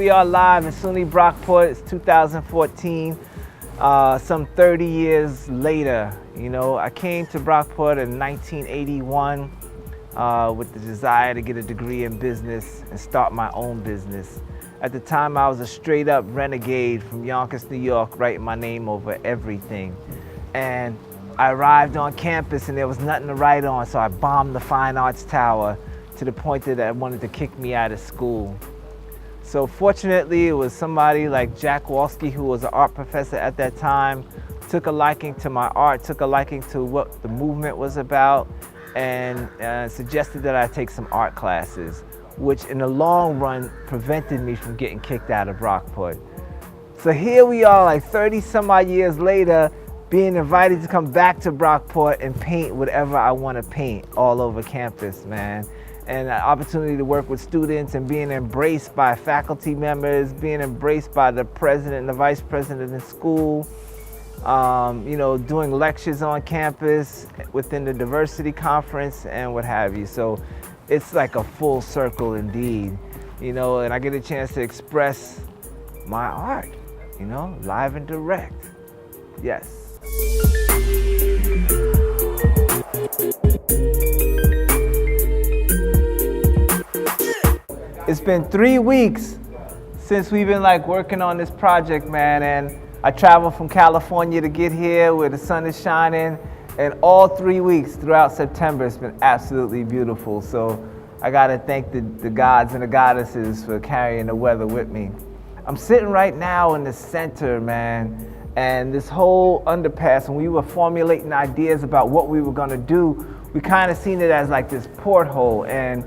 we are live in SUNY Brockport. It's 2014, some 30 years later. You know, I came to Brockport in 1981 with the desire to get a degree in business and start my own business. At the time, I was a straight up renegade from Yonkers, New York, writing my name over everything. And I arrived on campus and there was nothing to write on, so I bombed the Fine Arts Tower to the point that I wanted to kick me out of school. So fortunately, it was somebody like Jack Walsky, who was an art professor at that time, took a liking to my art, took a liking to what the movement was about, and suggested that I take some art classes, which in the long run prevented me from getting kicked out of Brockport. So here we are, like 30 some odd years later, being invited to come back to Brockport and paint whatever I want to paint all over campus, man. And an opportunity to work with students and being embraced by faculty members, being embraced by the president and the vice president of the school, you know, doing lectures on campus within the diversity conference and what have you. So it's like a full circle indeed, you know, and I get a chance to express my art, you know, live and direct. Yes. It's been 3 weeks since we've been like working on this project, man, and I traveled from California to get here where the sun is shining, and all 3 weeks throughout September it's been absolutely beautiful. So I gotta thank the gods and the goddesses for carrying the weather with me. I'm sitting right now in the center, man, and this whole underpass, when we were formulating ideas about what we were gonna do, we kind of seen it as like this porthole, and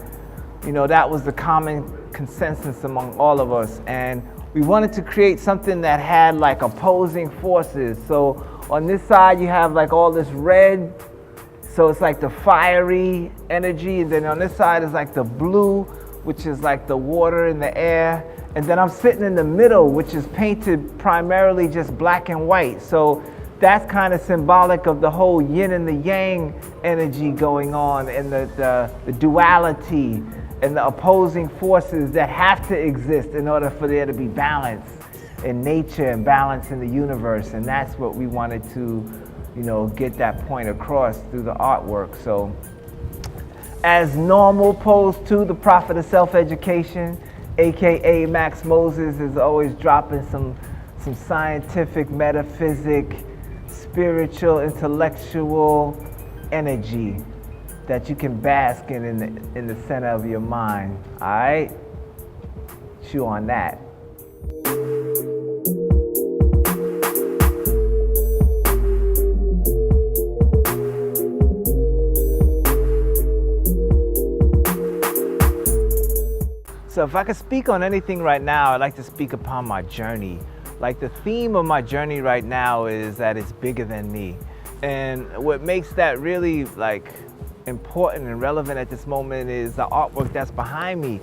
you know, that was the common consensus among all of us. And we wanted to create something that had like opposing forces. So on this side, you have like all this red. So it's like the fiery energy. And then on this side is like the blue, which is like the water and the air. And then I'm sitting in the middle, which is painted primarily just black and white. So that's kind of symbolic of the whole yin and the yang energy going on, and the duality and the opposing forces that have to exist in order for there to be balance in nature and balance in the universe. And that's what we wanted to, you know, get that point across through the artwork. So as normal, pose to the prophet of self-education, AKA Max Moses, is always dropping some scientific, metaphysic, spiritual, intellectual energy that you can bask in the center of your mind. All right? Chew on that. So if I could speak on anything right now, I'd like to speak upon my journey. Like the theme of my journey right now is that it's bigger than me. And what makes that really like important and relevant at this moment is the artwork that's behind me.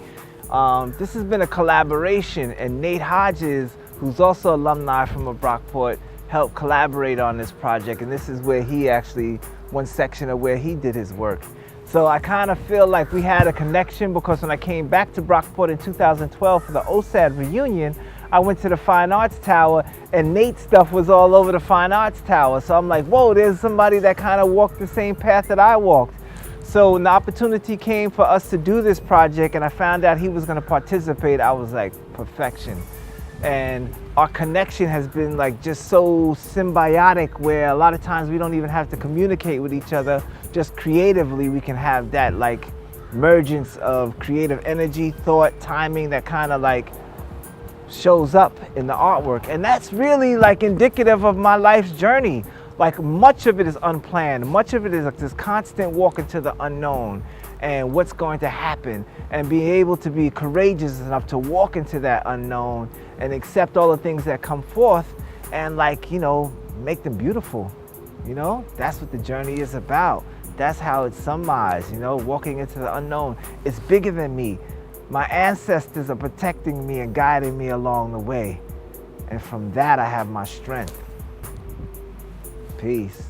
This has been a collaboration, and Nate Hodges, who's also alumni from Brockport, helped collaborate on this project, and this is where he actually, one section of where he did his work. So I kind of feel like we had a connection, because when I came back to Brockport in 2012 for the OSAD reunion, I went to the Fine Arts Tower, and Nate's stuff was all over the Fine Arts Tower. So I'm like, whoa, there's somebody that kind of walked the same path that I walked. So when the opportunity came for us to do this project and I found out he was going to participate, I was like, perfection. And our connection has been like just so symbiotic, where a lot of times we don't even have to communicate with each other. Just creatively we can have that like mergence of creative energy, thought, timing that kind of like shows up in the artwork. And that's really like indicative of my life's journey. Like much of it is unplanned. Much of it is like this constant walk into the unknown and what's going to happen, and being able to be courageous enough to walk into that unknown and accept all the things that come forth and, like, you know, make them beautiful. You know, that's what the journey is about. That's how it's summarized, you know, walking into the unknown. It's bigger than me. My ancestors are protecting me and guiding me along the way. And from that, I have my strength. Peace.